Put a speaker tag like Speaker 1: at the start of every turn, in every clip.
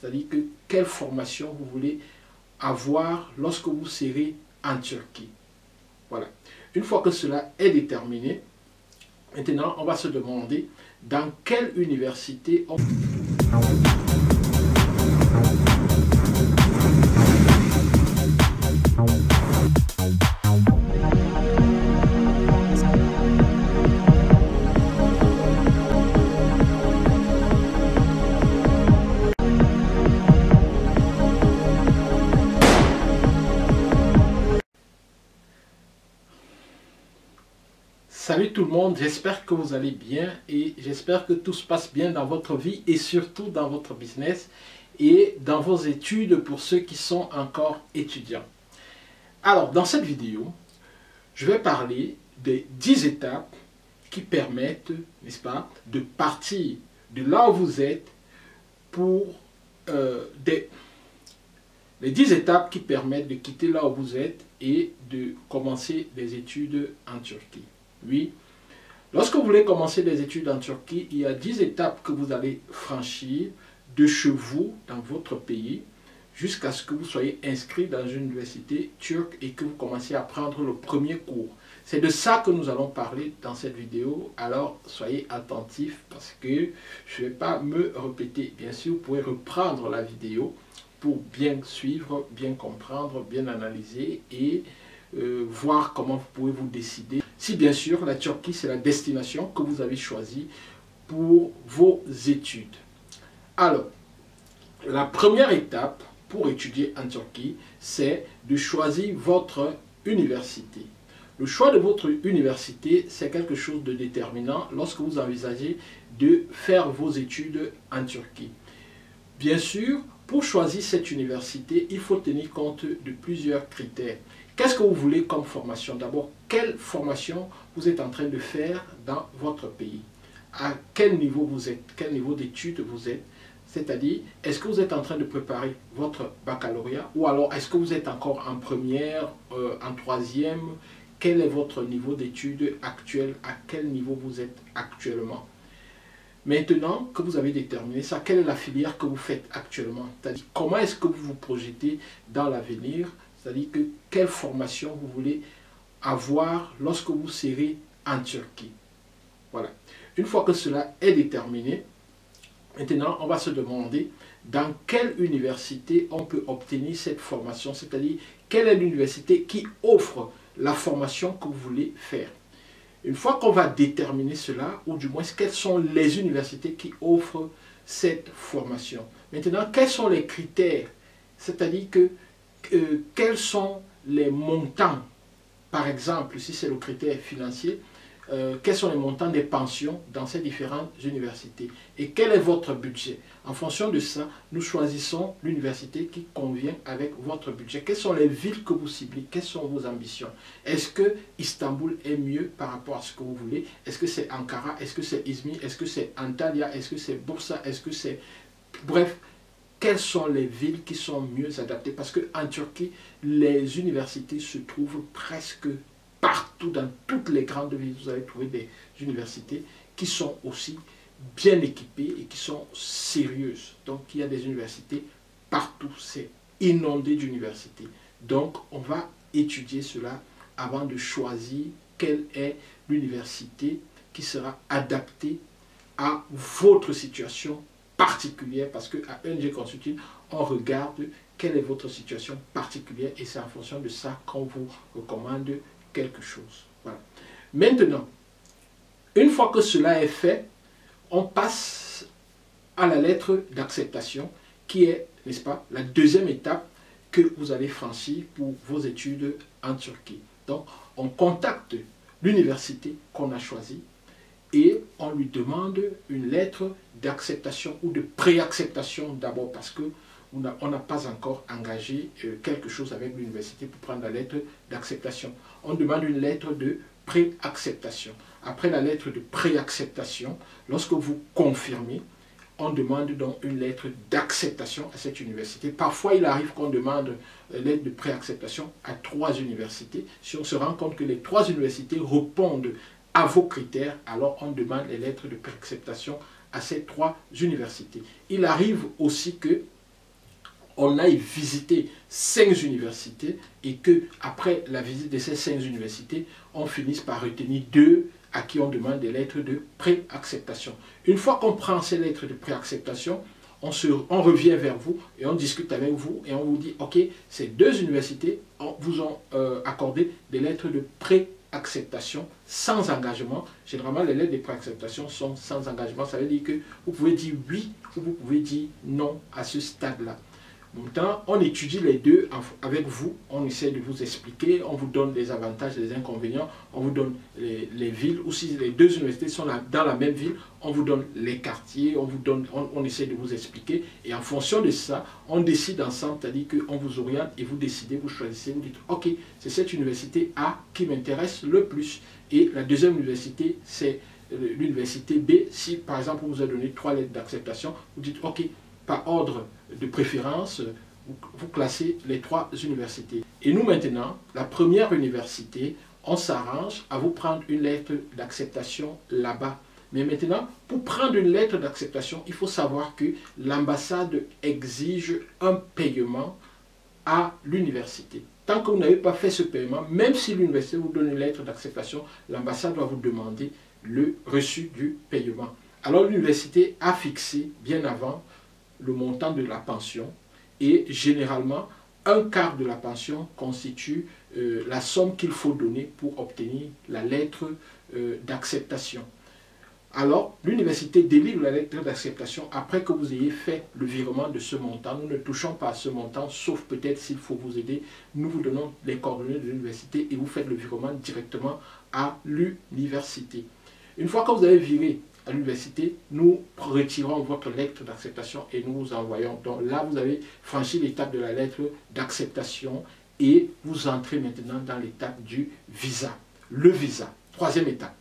Speaker 1: c'est-à-dire que quelle formation vous voulez avoir lorsque vous serez en Turquie. Voilà. Une fois que cela est déterminé, maintenant on va se demander dans quelle université on... Salut tout le monde, j'espère que vous allez bien et j'espère que tout se passe bien dans votre vie et surtout dans votre business et dans vos études pour ceux qui sont encore étudiants. Alors, dans cette vidéo, je vais parler des 10 étapes qui permettent, n'est-ce pas, de partir de là où vous êtes pour les 10 étapes qui permettent de quitter là où vous êtes et de commencer des études en Turquie. Oui, lorsque vous voulez commencer des études en Turquie, il y a 10 étapes que vous allez franchir de chez vous, dans votre pays, jusqu'à ce que vous soyez inscrit dans une université turque et que vous commenciez à prendre le premier cours. C'est de ça que nous allons parler dans cette vidéo, alors soyez attentifs parce que je ne vais pas me répéter. Bien sûr, vous pouvez reprendre la vidéo pour bien suivre, bien comprendre, bien analyser et voir comment vous pouvez vous décider. Si bien sûr la Turquie c'est la destination que vous avez choisie pour vos études. Alors, la première étape pour étudier en Turquie, c'est de choisir votre université. Le choix de votre université, c'est quelque chose de déterminant lorsque vous envisagez de faire vos études en Turquie. Bien sûr, pour choisir cette université, il faut tenir compte de plusieurs critères. Qu'est-ce que vous voulez comme formation? D'abord, quelle formation vous êtes en train de faire dans votre pays? À quel niveau vous êtes? Quel niveau d'études vous êtes? C'est-à-dire, est-ce que vous êtes en train de préparer votre baccalauréat? Ou alors, est-ce que vous êtes encore en première, en troisième? Quel est votre niveau d'études actuel? À quel niveau vous êtes actuellement? Maintenant que vous avez déterminé ça, quelle est la filière que vous faites actuellement? C'est-à-dire, comment est-ce que vous vous projetez dans l'avenir? C'est-à-dire que quelle formation vous voulez avoir lorsque vous serez en Turquie. Voilà. Une fois que cela est déterminé, maintenant on va se demander dans quelle université on peut obtenir cette formation, c'est-à-dire quelle est l'université qui offre la formation que vous voulez faire. Une fois qu'on va déterminer cela, ou du moins quelles sont les universités qui offrent cette formation. Maintenant, quels sont les critères? C'est-à-dire que quels sont les montants, par exemple, si c'est le critère financier, quels sont les montants des pensions dans ces différentes universités et quel est votre budget. En fonction de ça, nous choisissons l'université qui convient avec votre budget. Quelles sont les villes que vous ciblez? Quelles sont vos ambitions? Est-ce que Istanbul est mieux par rapport à ce que vous voulez? Est-ce que c'est Ankara? Est-ce que c'est Izmir? Est-ce que c'est Antalya? Est-ce que c'est Bursa? Est-ce que c'est... Bref, quelles sont les villes qui sont mieux adaptées? Parce qu'en Turquie, les universités se trouvent presque partout, dans toutes les grandes villes. Vous allez trouver des universités qui sont aussi bien équipées et qui sont sérieuses. Donc, il y a des universités partout. C'est inondé d'universités. Donc, on va étudier cela avant de choisir quelle est l'université qui sera adaptée à votre situation particulière, parce qu'à ENG Consulting, on regarde quelle est votre situation particulière et c'est en fonction de ça qu'on vous recommande quelque chose. Voilà. Maintenant, une fois que cela est fait, on passe à la lettre d'acceptation qui est, n'est-ce pas, la deuxième étape que vous allez franchir pour vos études en Turquie. Donc, on contacte l'université qu'on a choisie et on lui demande une lettre d'acceptation ou de préacceptation d'abord parce que on n'a pas encore engagé quelque chose avec l'université pour prendre la lettre d'acceptation. On demande une lettre de préacceptation. Après la lettre de préacceptation, lorsque vous confirmez, on demande donc une lettre d'acceptation à cette université. Parfois, il arrive qu'on demande lettre de préacceptation à 3 universités. Si on se rend compte que les 3 universités répondent à vos critères, alors on demande les lettres de préacceptation à ces 3 universités. Il arrive aussi que on aille visiter 5 universités et que après la visite de ces 5 universités, on finisse par retenir 2 à qui on demande des lettres de préacceptation. Une fois qu'on prend ces lettres de préacceptation, on revient vers vous et on discute avec vous et on vous dit, ok, ces 2 universités vous ont accordé des lettres de préacceptation sans engagement. Généralement, les lettres de préacceptation sont sans engagement. Ça veut dire que vous pouvez dire oui ou vous pouvez dire non à ce stade-là. Maintenant, on étudie les 2 avec vous, on essaie de vous expliquer, on vous donne les avantages, les inconvénients, on vous donne les villes, ou si les 2 universités sont dans la même ville, on vous donne les quartiers, on essaie de vous expliquer, et en fonction de ça, on décide ensemble, c'est-à-dire qu'on vous oriente et vous décidez, vous choisissez, vous dites, ok, c'est cette université A qui m'intéresse le plus, et la deuxième université, c'est l'université B. Si par exemple, on vous a donné 3 lettres d'acceptation, vous dites, ok, par ordre de préférence, vous classez les 3 universités. Et nous maintenant, la première université, on s'arrange à vous prendre une lettre d'acceptation là-bas. Mais maintenant, pour prendre une lettre d'acceptation, il faut savoir que l'ambassade exige un paiement à l'université. Tant que vous n'avez pas fait ce paiement, même si l'université vous donne une lettre d'acceptation, l'ambassade va vous demander le reçu du paiement. Alors l'université a fixé bien avant le montant de la pension et généralement un quart de la pension constitue la somme qu'il faut donner pour obtenir la lettre d'acceptation. Alors l'université délivre la lettre d'acceptation après que vous ayez fait le virement de ce montant. Nous ne touchons pas à ce montant, sauf peut-être s'il faut vous aider. Nous vous donnons les coordonnées de l'université et vous faites le virement directement à l'université. Une fois que vous avez viré à l'université, nous retirons votre lettre d'acceptation et nous vous envoyons. Donc là, vous avez franchi l'étape de la lettre d'acceptation et vous entrez maintenant dans l'étape du visa. Le visa, 3e étape,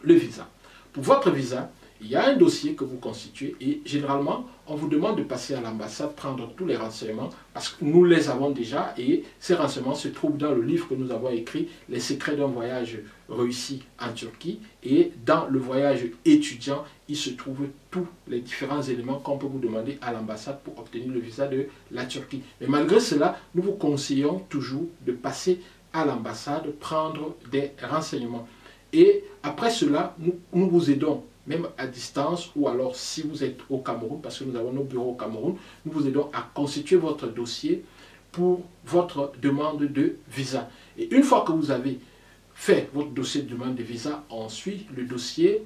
Speaker 1: le visa. Pour votre visa, il y a un dossier que vous constituez et généralement, on vous demande de passer à l'ambassade, prendre tous les renseignements parce que nous les avons déjà et ces renseignements se trouvent dans le livre que nous avons écrit, Les secrets d'un voyage réussi en Turquie. Et dans le voyage étudiant, il se trouve tous les différents éléments qu'on peut vous demander à l'ambassade pour obtenir le visa de la Turquie. Mais malgré cela, nous vous conseillons toujours de passer à l'ambassade, prendre des renseignements. Et après cela, nous vous aidons même à distance, ou alors si vous êtes au Cameroun, parce que nous avons nos bureaux au Cameroun, nous vous aidons à constituer votre dossier pour votre demande de visa. Et une fois que vous avez fait votre dossier de demande de visa, on suit le dossier,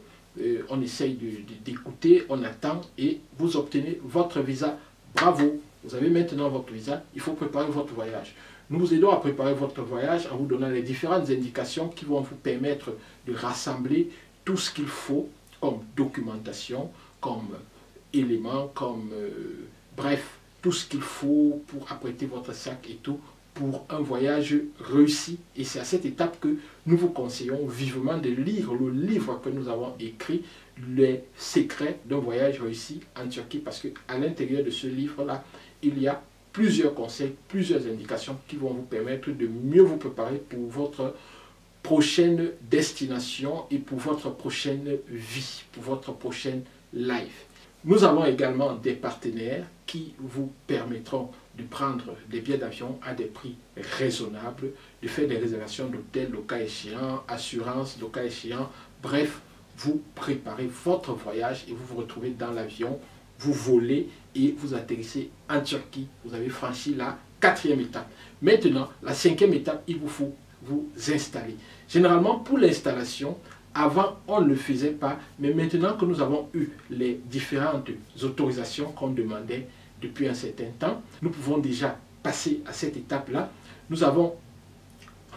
Speaker 1: on essaye d'écouter, on attend et vous obtenez votre visa. Bravo, vous avez maintenant votre visa, il faut préparer votre voyage. Nous vous aidons à préparer votre voyage en vous donnant les différentes indications qui vont vous permettre de rassembler tout ce qu'il faut comme documentation, comme éléments, comme bref, tout ce qu'il faut pour apprêter votre sac et tout pour un voyage réussi. Et c'est à cette étape que nous vous conseillons vivement de lire le livre que nous avons écrit, Les secrets d'un voyage réussi en Turquie, parce qu'à l'intérieur de ce livre-là, il y a plusieurs conseils, plusieurs indications qui vont vous permettre de mieux vous préparer pour votre prochaine destination et pour votre prochaine vie, pour votre prochaine life. Nous avons également des partenaires qui vous permettront de prendre des billets d'avion à des prix raisonnables, de faire des réservations d'hôtels le cas échéant, assurance le cas échéant, bref, vous préparez votre voyage et vous vous retrouvez dans l'avion, vous volez et vous atterrissez en Turquie. Vous avez franchi la 4e étape. Maintenant, la 5e étape, il vous faut vous installer. Généralement, pour l'installation, avant, on ne le faisait pas, mais maintenant que nous avons eu les différentes autorisations qu'on demandait depuis un certain temps, nous pouvons déjà passer à cette étape-là. Nous avons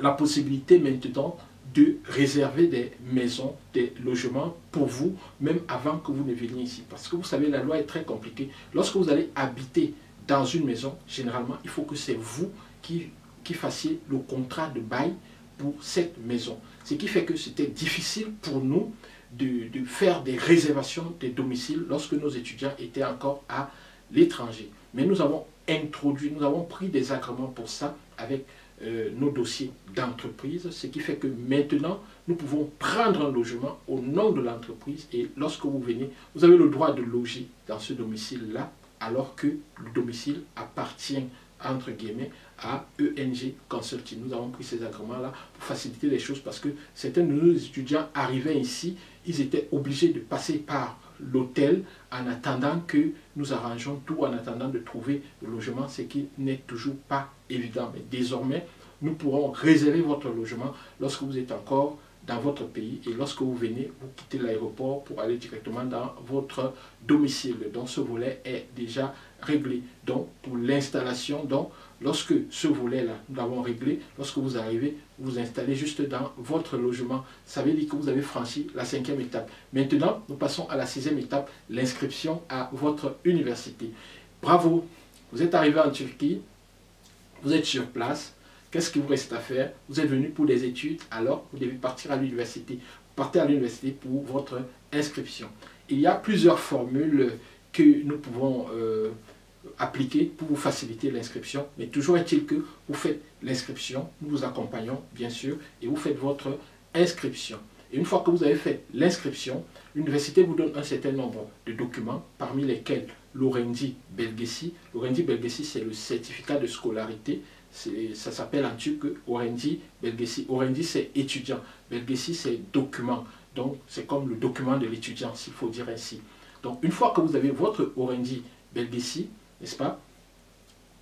Speaker 1: la possibilité maintenant de réserver des maisons, des logements pour vous, même avant que vous ne veniez ici. Parce que vous savez, la loi est très compliquée. Lorsque vous allez habiter dans une maison, généralement, il faut que c'est vous qui fassiez le contrat de bail pour cette maison. Ce qui fait que c'était difficile pour nous de faire des réservations des domiciles lorsque nos étudiants étaient encore à l'étranger. Mais nous avons introduit, nous avons pris des agréments pour ça avec nos dossiers d'entreprise, ce qui fait que maintenant, nous pouvons prendre un logement au nom de l'entreprise et lorsque vous venez, vous avez le droit de loger dans ce domicile-là alors que le domicile appartient entre guillemets à ENG Consulting. Nous avons pris ces agréments-là pour faciliter les choses parce que certains de nos étudiants arrivaient ici, ils étaient obligés de passer par l'hôtel en attendant que nous arrangeons tout, en attendant de trouver le logement, ce qui n'est toujours pas évident. Mais désormais, nous pourrons réserver votre logement lorsque vous êtes encore dans votre pays et lorsque vous venez, vous quittez l'aéroport pour aller directement dans votre domicile. Donc ce volet est déjà réglé. Donc pour l'installation, donc lorsque ce volet-là, nous l'avons réglé, lorsque vous arrivez, vous installez juste dans votre logement. Ça veut dire que vous avez franchi la 5e étape. Maintenant, nous passons à la 6e étape, l'inscription à votre université. Bravo, vous êtes arrivé en Turquie, vous êtes sur place. Qu'est-ce qu'il vous reste à faire? Vous êtes venu pour des études, alors vous devez partir à l'université. Partez à l'université pour votre inscription. Il y a plusieurs formules que nous pouvons appliquer pour vous faciliter l'inscription. Mais toujours est-il que vous faites l'inscription, nous vous accompagnons bien sûr, et vous faites votre inscription. Et une fois que vous avez fait l'inscription, l'université vous donne un certain nombre de documents, parmi lesquels l'Öğrenci Belgesi. L'Öğrenci Belgesi, c'est le certificat de scolarité. Ça s'appelle en turc Öğrenci Belgesi. Öğrenci, c'est étudiant. Belgesi, c'est document. Donc, c'est comme le document de l'étudiant, s'il faut dire ainsi. Donc, une fois que vous avez votre Öğrenci Belgesi, n'est-ce pas?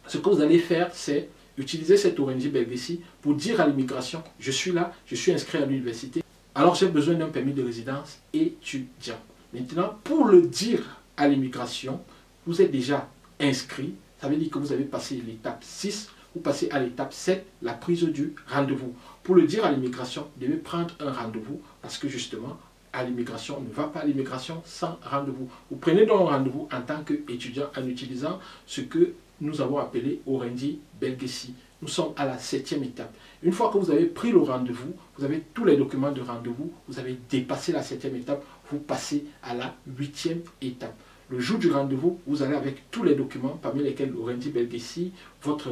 Speaker 1: Ce que vous allez faire, c'est utiliser cet Öğrenci Belgesi pour dire à l'immigration, je suis là, je suis inscrit à l'université, alors j'ai besoin d'un permis de résidence étudiant. Maintenant, pour le dire à l'immigration, vous êtes déjà inscrit, ça veut dire que vous avez passé l'étape 6, vous passez à l'étape 7, la prise du rendez-vous. Pour le dire à l'immigration, vous devez prendre un rendez-vous parce que justement, à l'immigration, on ne va pas à l'immigration sans rendez-vous. Vous prenez donc un rendez-vous en tant qu'étudiant en utilisant ce que nous avons appelé Öğrenci Belgesi. Nous sommes à la 7e étape. Une fois que vous avez pris le rendez-vous, vous avez tous les documents de rendez-vous, vous avez dépassé la 7e étape, vous passez à la 8e étape. Le jour du rendez-vous, vous allez avec tous les documents, parmi lesquels l'Öğrenci Belgesi, votre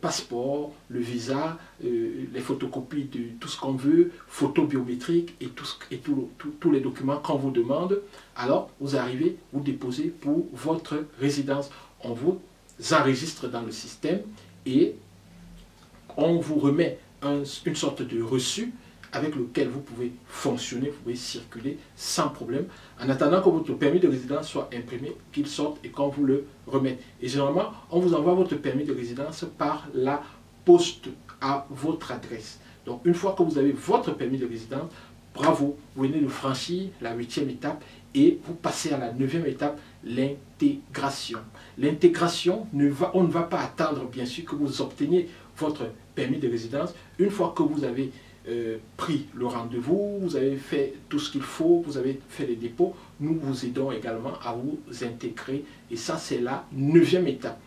Speaker 1: passeport, le visa, les photocopies de tout ce qu'on veut, photos biométriques et tous les documents qu'on vous demande. Alors, vous arrivez, vous déposez pour votre résidence. On vous enregistre dans le système et on vous remet une sorte de reçu avec lequel vous pouvez fonctionner, vous pouvez circuler sans problème, en attendant que votre permis de résidence soit imprimé, qu'il sorte et qu'on vous le remette. Et généralement, on vous envoie votre permis de résidence par la poste à votre adresse. Donc, une fois que vous avez votre permis de résidence, bravo, vous venez de franchir la 8e étape et vous passez à la 9e étape, l'intégration. L'intégration, on ne va pas attendre, bien sûr, que vous obteniez votre permis de résidence. Une fois que vous avez pris le rendez-vous, vous avez fait tout ce qu'il faut, vous avez fait les dépôts, nous vous aidons également à vous intégrer et ça c'est la 9e étape.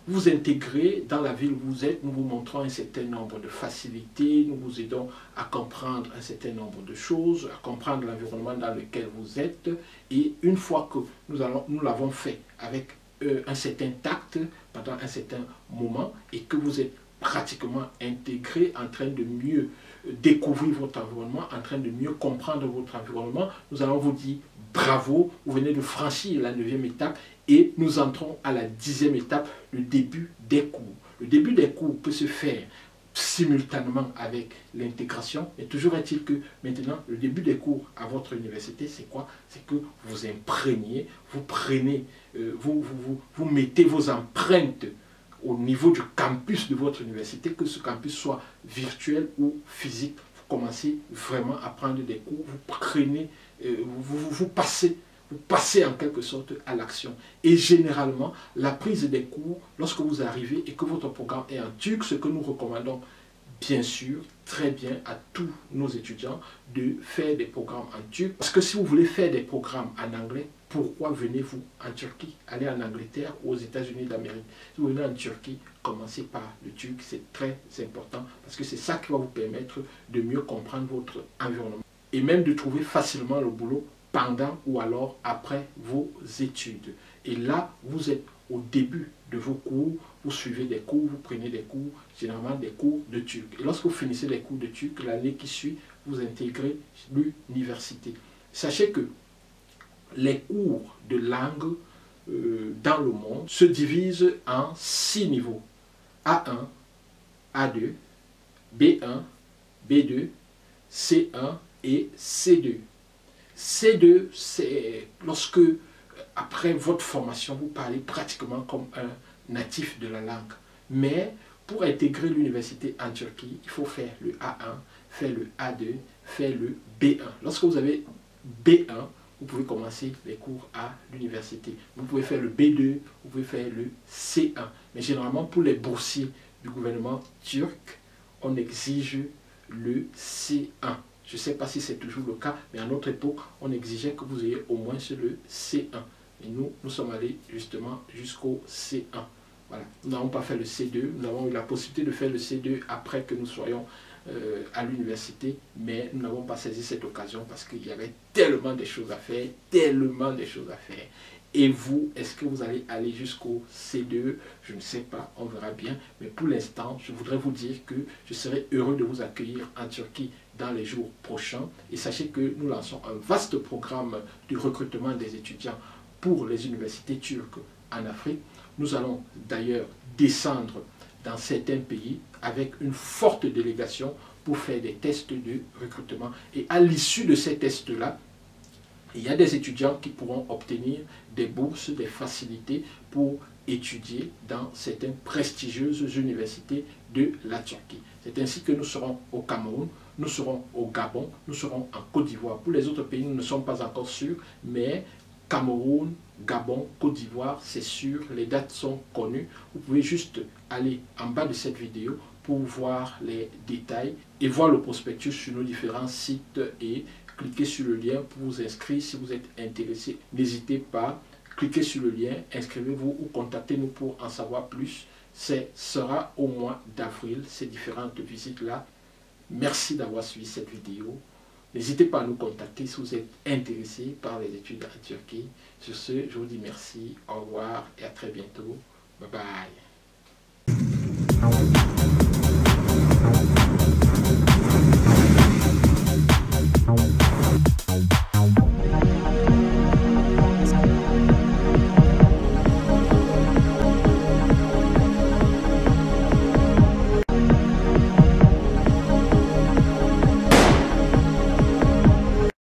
Speaker 1: Vous intégrez dans la ville où vous êtes, nous vous montrons un certain nombre de facilités, nous vous aidons à comprendre un certain nombre de choses, à comprendre l'environnement dans lequel vous êtes et une fois que nous l'avons fait avec un certain tact pendant un certain moment et que vous êtes pratiquement intégré, en train de mieux découvrir votre environnement, en train de mieux comprendre votre environnement, nous allons vous dire bravo, vous venez de franchir la 9e étape et nous entrons à la 10e étape, le début des cours. Le début des cours peut se faire simultanément avec l'intégration, mais toujours est-il que maintenant, le début des cours à votre université, c'est quoi? C'est que vous imprégnez, vous prenez, vous mettez vos empreintes au niveau du campus de votre université, que ce campus soit virtuel ou physique. Vous commencez vraiment à prendre des cours, vous prenez, vous passez en quelque sorte à l'action. Et généralement, la prise des cours, lorsque vous arrivez et que votre programme est en turc, ce que nous recommandons bien sûr très bien à tous nos étudiants de faire des programmes en turc. Parce que si vous voulez faire des programmes en anglais, pourquoi venez-vous en Turquie? Allez en Angleterre ou aux États-Unis d'Amérique. Si vous venez en Turquie, commencez par le turc, c'est très important parce que c'est ça qui va vous permettre de mieux comprendre votre environnement et même de trouver facilement le boulot pendant ou alors après vos études. Et là, vous êtes au début de vos cours, vous suivez des cours, vous prenez des cours, généralement des cours de turc. Et lorsque vous finissez les cours de turc, l'année qui suit, vous intégrez l'université. Sachez que les cours de langue dans le monde se divise en 6 niveaux. A1, A2, B1, B2, C1 et C2. C2, c'est lorsque, après votre formation, vous parlez pratiquement comme un natif de la langue. Mais pour intégrer l'université en Turquie, il faut faire le A1, faire le A2, faire le B1. Lorsque vous avez B1, vous pouvez commencer les cours à l'université. Vous pouvez faire le B2, vous pouvez faire le C1. Mais généralement, pour les boursiers du gouvernement turc, on exige le C1. Je ne sais pas si c'est toujours le cas, mais à notre époque, on exigeait que vous ayez au moins le C1. Et nous sommes allés justement jusqu'au C1. Voilà. Nous n'avons pas fait le C2, nous avons eu la possibilité de faire le C2 après que nous soyons à l'université, mais nous n'avons pas saisi cette occasion parce qu'il y avait tellement de choses à faire, tellement de choses à faire. Et vous, est-ce que vous allez aller jusqu'au C2? Je ne sais pas, on verra bien. Mais pour l'instant, je voudrais vous dire que je serai heureux de vous accueillir en Turquie dans les jours prochains. Et sachez que nous lançons un vaste programme de recrutement des étudiants pour les universités turques en Afrique. Nous allons d'ailleurs descendre dans certains pays avec une forte délégation pour faire des tests de recrutement. Et à l'issue de ces tests-là, il y a des étudiants qui pourront obtenir des bourses, des facilités pour étudier dans certaines prestigieuses universités de la Turquie. C'est ainsi que nous serons au Cameroun, nous serons au Gabon, nous serons en Côte d'Ivoire. Pour les autres pays, nous ne sommes pas encore sûrs, mais Cameroun, Gabon, Côte d'Ivoire, c'est sûr, les dates sont connues. Vous pouvez juste aller en bas de cette vidéo pour voir les détails et voir le prospectus sur nos différents sites et cliquez sur le lien pour vous inscrire si vous êtes intéressé. N'hésitez pas, cliquez sur le lien, inscrivez-vous ou contactez-nous pour en savoir plus. Ce sera au mois d'avril, ces différentes visites-là. Merci d'avoir suivi cette vidéo. N'hésitez pas à nous contacter si vous êtes intéressé par les études en Turquie. Sur ce, je vous dis merci, au revoir et à très bientôt. Bye bye.